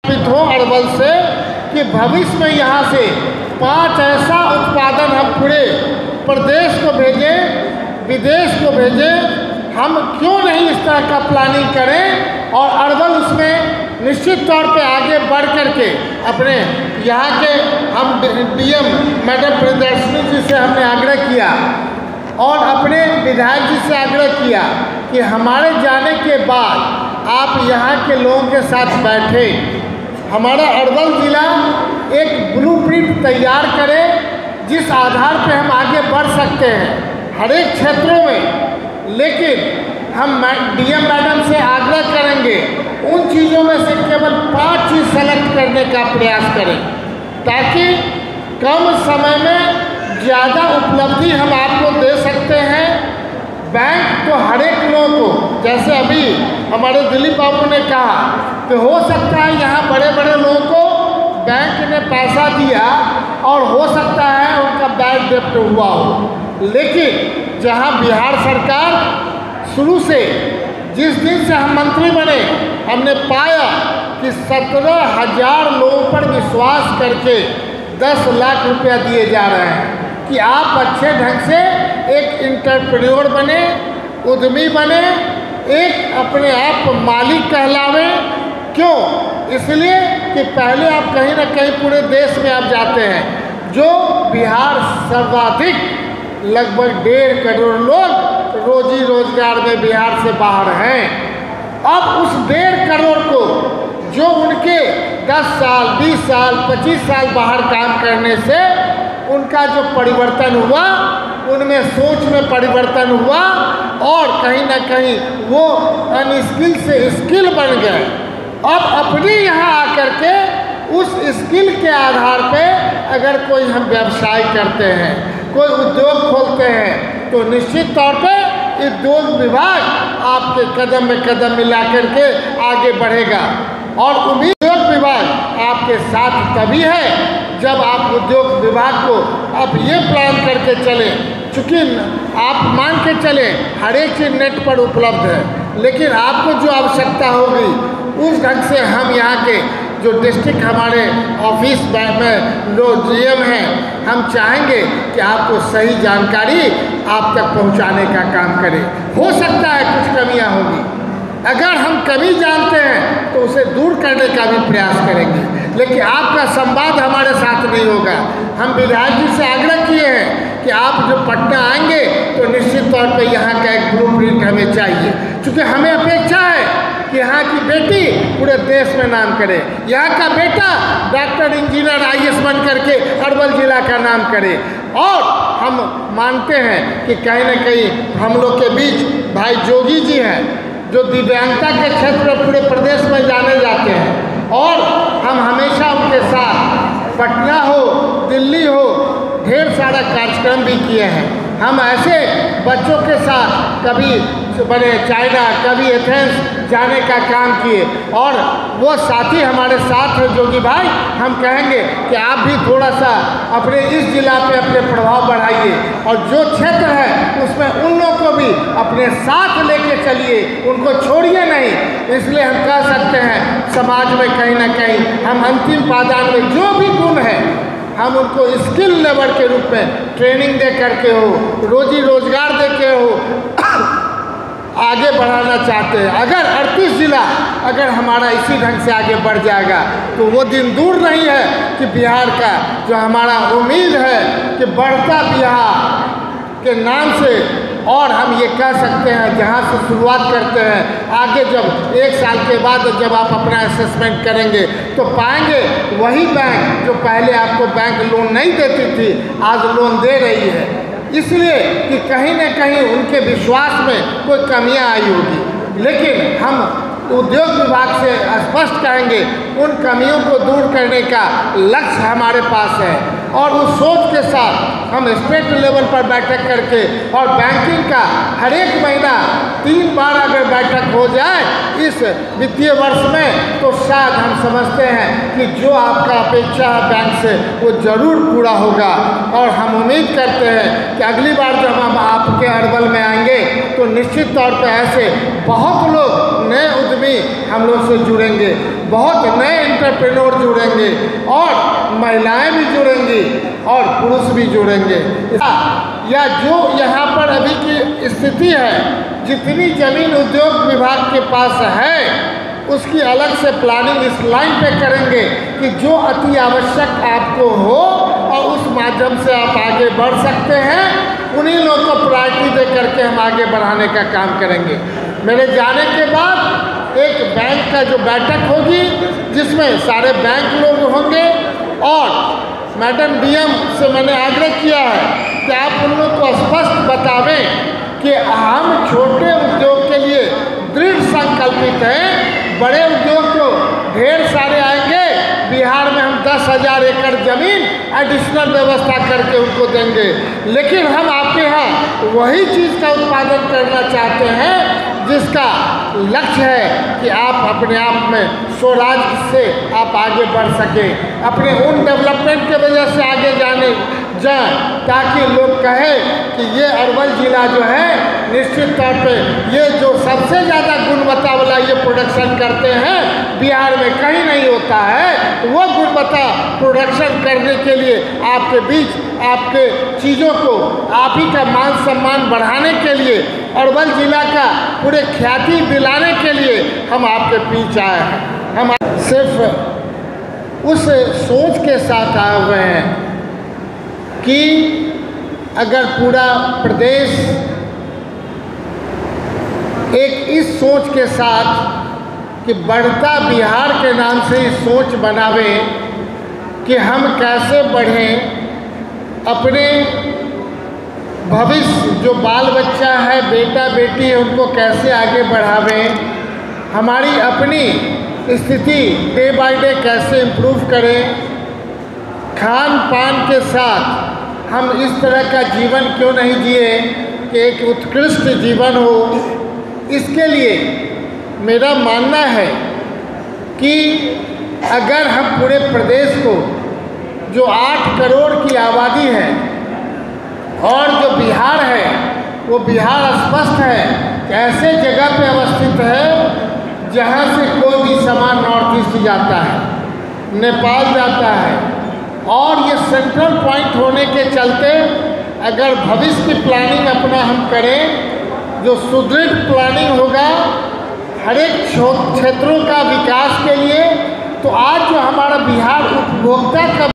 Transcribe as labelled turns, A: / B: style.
A: हो अरवल से कि भविष्य में यहाँ से 5 ऐसा उत्पादन हम पूरे प्रदेश को भेजें, विदेश को भेजें। हम क्यों नहीं इस तरह का प्लानिंग करें और अरवल उसमें निश्चित तौर पे आगे बढ़ कर के अपने यहाँ के हम डीएम मैडम प्रियदर्शनी जी से हमने आग्रह किया और अपने विधायक जी से आग्रह किया कि हमारे जाने के बाद आप यहाँ के लोगों के साथ बैठे, हमारा अरवल ज़िला एक ब्लूप्रिंट तैयार करें जिस आधार पे हम आगे बढ़ सकते हैं हर एक क्षेत्रों में। लेकिन हम डीएम मैडम से आग्रह करेंगे उन चीज़ों में से केवल 5 चीज़ सेलेक्ट करने का प्रयास करें ताकि कम समय में ज़्यादा उपलब्धि हम आपको दे सकते हैं। बैंक तो हर एक लोगों को, जैसे अभी हमारे दिलीप बाबू ने कहा कि हो सकता है यहाँ बड़े बड़े लोगों को बैंक ने पैसा दिया और हो सकता है उनका बैड डेप्ट हुआ हो, लेकिन जहाँ बिहार सरकार शुरू से जिस दिन से हम मंत्री बने हमने पाया कि 17,000 लोगों पर विश्वास करके 10 लाख रुपया दिए जा रहे हैं कि आप अच्छे ढंग से एक एंटरप्रेन्योर बने, उद्यमी बने, एक अपने आप मालिक कहलावे। क्यों? इसलिए कि पहले आप कहीं ना कहीं पूरे देश में आप जाते हैं, जो बिहार सर्वाधिक लगभग 1.5 करोड़ लोग रोजी रोजगार में बिहार से बाहर हैं। अब उस 1.5 करोड़ को जो उनके 10 साल, 20 साल, 25 साल बाहर काम करने से उनका जो परिवर्तन हुआ, उनमें सोच में परिवर्तन हुआ और कहीं ना कहीं वो अनस्किल से स्किल बन गए। अब अपने यहाँ आकर के उस स्किल के आधार पे अगर कोई हम व्यवसाय करते हैं, कोई उद्योग खोलते हैं, तो निश्चित तौर पे उद्योग विभाग आपके कदम में कदम मिला करके आगे बढ़ेगा। और उद्योग विभाग आपके साथ तभी है जब आप उद्योग विभाग को आप ये प्लान करके चलें, चूँकि आप मान के चलें हर एक चीज़ नेट पर उपलब्ध है, लेकिन आपको जो आवश्यकता होगी उस ढंग से हम यहाँ के जो डिस्ट्रिक्ट हमारे ऑफिस में जो जीएम हैं, हम चाहेंगे कि आपको सही जानकारी आप तक पहुँचाने का काम करें। हो सकता है कुछ कमियाँ होंगी, अगर हम कमी जानते हैं तो उसे दूर करने का भी प्रयास करेंगे, लेकिन आपका संवाद हमारे साथ नहीं होगा। हम विधायक जी से आग्रह किए हैं कि आप जो पटना आएंगे तो निश्चित तौर पे यहाँ का एक ब्लूप्रिंट हमें चाहिए, क्योंकि हमें अपेक्षा है कि यहाँ की बेटी पूरे देश में नाम करे, यहाँ का बेटा डॉक्टर, इंजीनियर, IAS बन करके अरवल जिला का नाम करे। और हम मानते हैं कि कहीं ना कहीं हम लोग के बीच भाई जोगी जी हैं जो दिव्यांगता के क्षेत्र में पूरे प्रदेश में जाने जाते हैं और हम हमेशा उनके साथ पटना हो, दिल्ली हो, ढेर सारा कार्यक्रम भी किए हैं। हम ऐसे बच्चों के साथ कभी बने चाइना, कभी एथेंस जाने का काम किए और वो साथी हमारे साथ हैं जोगी भाई। हम कहेंगे कि आप भी थोड़ा सा अपने इस जिला पे अपने प्रभाव बढ़ाइए और जो क्षेत्र है उसमें उन लोगों को भी अपने साथ लेके चलिए, उनको छोड़िए नहीं। इसलिए हम कह सकते हैं समाज में कहीं ना कहीं हम अंतिम पायदान में जो भी गुण है हम उनको स्किल लेबर के रूप में ट्रेनिंग दे करके हो, रोजी रोजगार दे के हो आगे बढ़ाना चाहते हैं। अगर 38 जिला अगर हमारा इसी ढंग से आगे बढ़ जाएगा तो वो दिन दूर नहीं है कि बिहार का जो हमारा उम्मीद है कि बढ़ता बिहार के नाम से, और हम ये कह सकते हैं जहाँ से शुरुआत करते हैं आगे जब 1 साल के बाद जब आप अपना असेसमेंट करेंगे तो पाएंगे वही बैंक जो पहले आपको बैंक लोन नहीं देती थी आज लोन दे रही है, इसलिए कि कहीं न कहीं उनके विश्वास में कोई कमियां आई होगी। लेकिन हम उद्योग विभाग से स्पष्ट कहेंगे उन कमियों को दूर करने का लक्ष्य हमारे पास है और उस सोच के साथ हम स्टेट लेवल पर बैठक करके और बैंकिंग का हर एक महीना 3 बार अगर बैठक हो जाए इस वित्तीय वर्ष में, तो शायद हम समझते हैं कि जो आपका अपेक्षा है बैंक से वो ज़रूर पूरा होगा। और हम उम्मीद करते हैं कि अगली बार जब हम आपके अरवल में आएंगे तो निश्चित तौर पर ऐसे बहुत लोग नए उद्यमी हम लोग से जुड़ेंगे, बहुत नए एंटरप्रेन्योर जुड़ेंगे और महिलाएं भी जुड़ेंगी और पुरुष भी जुड़ेंगे। या जो यहाँ पर अभी की स्थिति है, जितनी ज़मीन उद्योग विभाग के पास है उसकी अलग से प्लानिंग इस लाइन पे करेंगे कि जो अति आवश्यक आपको हो और उस माध्यम से आप आगे बढ़ सकते हैं, उन्हीं लोगों को प्रायोरिटी दे करके हम आगे बढ़ाने का काम करेंगे। मेरे जाने के बाद एक बैंक का जो बैठक होगी जिसमें सारे बैंक लोग होंगे और मैडम डीएम से मैंने आग्रह किया है कि आप उन लोग को स्पष्ट बतावें कि हम छोटे उद्योग के लिए दृढ़ संकल्पित हैं। बड़े उद्योग तो ढेर सारे आएंगे, बिहार में हम 10,000 एकड़ ज़मीन एडिशनल व्यवस्था करके उनको देंगे, लेकिन हम आपके यहाँ वही चीज़ का उत्पादन करना चाहते हैं जिसका लक्ष्य है कि आप अपने आप में स्वराज से आप आगे बढ़ सकें, अपने उन डेवलपमेंट के वजह से आगे जाए, ताकि लोग कहें कि ये अरवल ज़िला जो है निश्चित तौर पे ये जो सबसे ज़्यादा गुणवत्ता वाला ये प्रोडक्शन करते हैं बिहार में कहीं नहीं होता है। वो गुणवत्ता प्रोडक्शन करने के लिए आपके बीच आपके चीज़ों को आप ही का मान सम्मान बढ़ाने के लिए, अरवल ज़िला का पूरे ख्याति दिलाने के लिए हम आपके बीच आए हैं। हम सिर्फ उस सोच के साथ आए हुए हैं कि अगर पूरा प्रदेश एक इस सोच के साथ कि बढ़ता बिहार के नाम से इस सोच बनावे कि हम कैसे बढ़ें, अपने भविष्य जो बाल बच्चा है, बेटा बेटी है, उनको कैसे आगे बढ़ावें, हमारी अपनी स्थिति डे बाय डे कैसे इम्प्रूव करें, खान पान के साथ हम इस तरह का जीवन क्यों नहीं जिए कि एक उत्कृष्ट जीवन हो। इसके लिए मेरा मानना है कि अगर हम पूरे प्रदेश को जो 8 करोड़ की आबादी है और जो बिहार है वो बिहार स्पष्ट है कि ऐसे जगह पे अवस्थित है जहाँ से कोई भी सामान नॉर्थ ईस्ट जाता है, नेपाल जाता है, और ये सेंट्रल पॉइंट होने के चलते अगर भविष्य की प्लानिंग अपना हम करें, जो सुदृढ़ प्लानिंग होगा हर एक क्षेत्रों का विकास के लिए, तो आज जो हमारा बिहार उपभोक्ता का